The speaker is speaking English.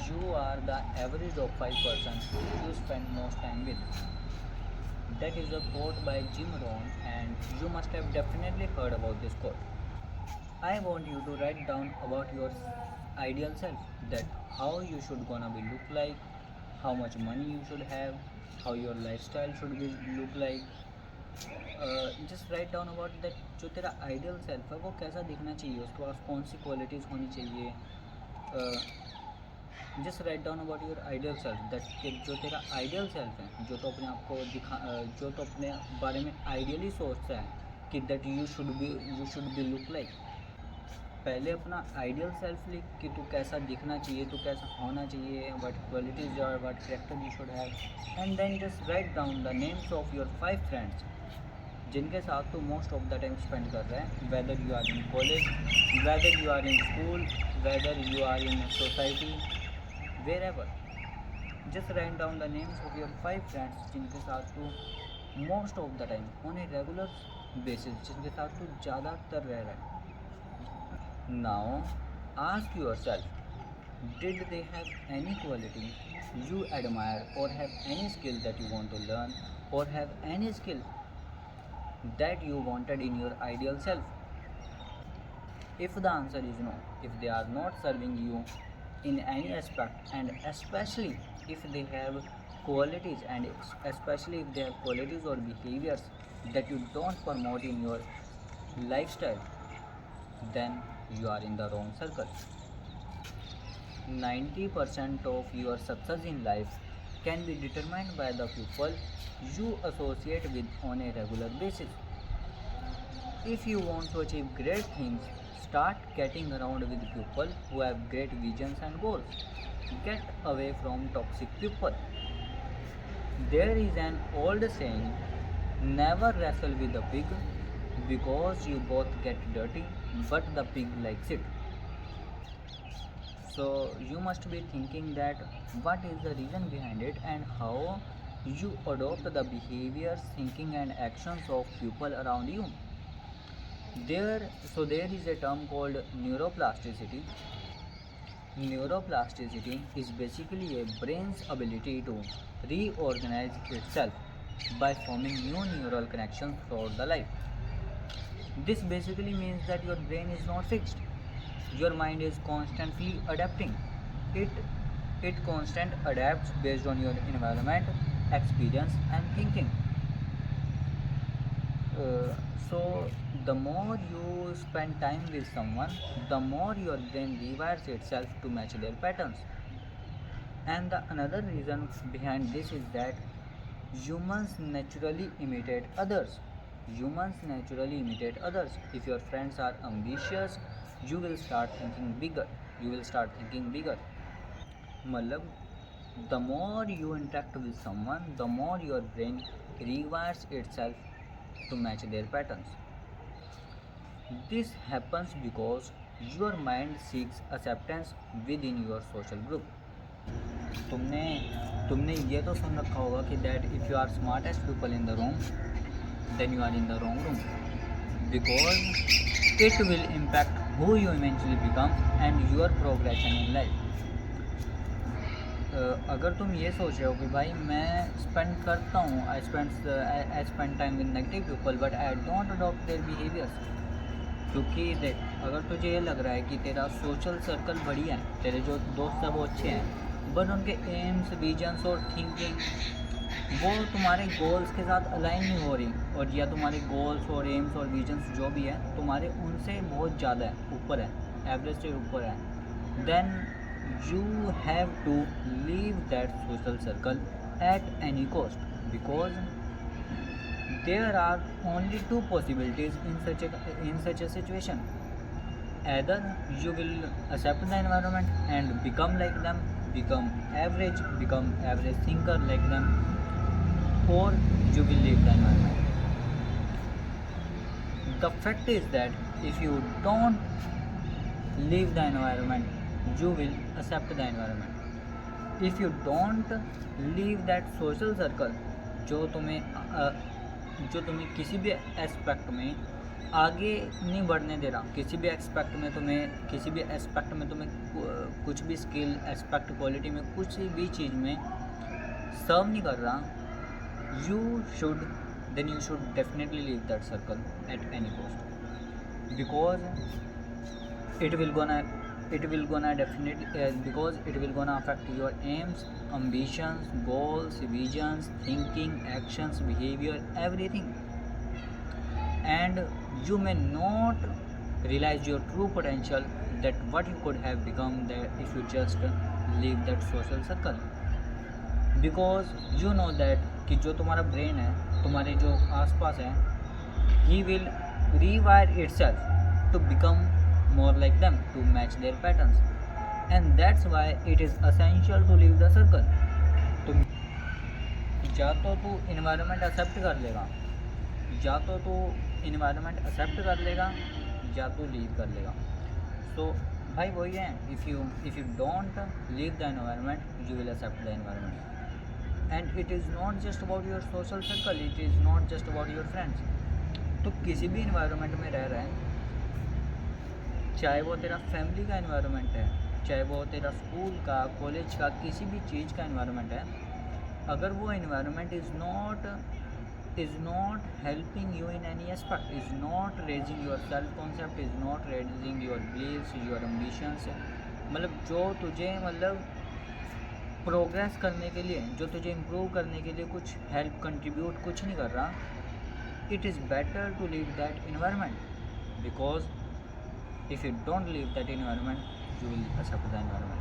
You are the average of 5% you spend most time with. That is a quote by Jim Rohn, and you must have definitely heard about this quote. I want you to write down about your ideal self, that how you should gonna be look like, how much money you should have, how your lifestyle should be look like. Just write down about that, जो तेरा ideal self है वो कैसा दिखना चाहिए, उसके पास कौन सी qualities होनी चाहिए. Just write down about your ideal self, that जो तेरा आइडियल सेल्फ है, जो तो अपने आप को जो तो अपने बारे में आइडियली सोचता है कि that you should be look like. पहले अपना आइडियल सेल्फ लिख कि तू कैसा दिखना चाहिए, तू कैसा होना चाहिए, व्हाट क्वालिटीज और what character you should have. And then just write down the names of your 5 friends जिनके साथ तू most of the time spend कर रहा है, whether you are in college, whether you are in school, whether you are in society, wherever. Just write down the names of your 5 friends जिनके साथ तू most of the time on a regular basis, जिनके साथ तू ज़्यादातर रह रहा है. Now ask your self, did they have any quality you admire, or have any skill that you want to learn, or have any skill that you wanted in your ideal self? If the answer is no, if they are not serving you in any aspect, and especially if they have qualities, and especially if they have qualities or behaviors that you don't promote in your lifestyle, then you are in the wrong circle. 90% of your success in life can be determined by the people you associate with on a regular basis. If you want to achieve great things, start getting around with people who have great visions and goals. Get away from toxic people. There is an old saying, never wrestle with a pig, because you both get dirty, but the pig likes it. So you must be thinking that what is the reason behind it, and how you adopt the behaviors, thinking and actions of people around you. There is a term called neuroplasticity. Neuroplasticity is basically a brain's ability to reorganize itself by forming new neural connections throughout the life. This basically means that your brain is not fixed. Your mind is constantly adapting. It constant adapts based on your environment, experience and thinking. So the more you spend time with someone, the more your brain rewires itself to match their patterns. And the another reason behind this is that humans naturally imitate others. If your friends are ambitious, you will start thinking bigger. मतलब, the more you interact with someone, the more your brain rewires itself to match their patterns. This happens because your mind seeks acceptance within your social group. तुमने ये तो सुन रखा होगा कि that if you are smartest people in the room, then you are in the wrong room, because it will impact who you eventually become and your progression in life. अगर तुम ये सोच रहे हो कि भाई मैं स्पेंड करता हूँ, I spend time with negative people but I don't adopt their behaviours, क्योंकि देख, अगर तुझे ये लग रहा है कि तेरा सोशल सर्कल बढ़िया है, तेरे जो दोस्त हैं वो अच्छे हैं, बट उनके एम्स, विजन्स और थिंकिंग वो तुम्हारे गोल्स के साथ अलाइन नहीं हो रही, और या तुम्हारे गोल्स और एम्स और विजन्स जो भी है तुम्हारे उनसे बहुत ज़्यादा है, ऊपर है, एवरेज से ऊपर है, then you have to leave that social circle at any cost, because there are only two possibilities in such a situation. Either you will accept the environment and become like them, become average thinker like them, or you will leave the environment. The fact is that if you don't leave the environment, you will accept the environment. If you don't leave that social circle जो तुम्हें किसी भी aspect में आगे नहीं बढ़ने दे रहा, किसी भी एस्पेक्ट में तुम्हें कुछ भी स्किल एस्पेक्ट क्वालिटी में कुछ भी चीज़ में सर्व नहीं कर रहा, you should then you should definitely leave that circle at any cost, because it will gonna definitely because it will gonna affect your aims, ambitions, goals, visions, thinking, actions, behavior, everything, and you may not realize your true potential, that what you could have become there if you just leave that social circle. Because you know that कि जो तुम्हारा brain है, तुम्हारे जो आसपास है, he will rewire itself to become more like them, to match their patterns, and that's why it is essential to leave the circle. तुम या तो तू इन्वायरमेंट एक्सेप्ट कर लेगा, या तो तू इन्वायरमेंट एक्सेप्ट कर लेगा, या तो लीव कर लेगा. सो भाई वही है, if you don't leave the environment, you will accept the environment. And it is not just about your social circle, it is not just about your friends. तो किसी भी इन्वायरमेंट में रह रहा है, चाहे वो तेरा फैमिली का इन्वायरमेंट है, चाहे वो तेरा स्कूल का, कॉलेज का, किसी भी चीज़ का इन्वायरमेंट है, अगर वो environment is not helping you in any aspect, is not raising your self concept, is not raising your beliefs, your ambitions, मतलब जो तुझे मतलब प्रोग्रेस करने के लिए, जो तुझे इम्प्रूव करने के लिए कुछ हेल्प कंट्रीब्यूट कुछ नहीं कर रहा, it is better to leave that environment, because if you don't leave that environment, you will accept the environment.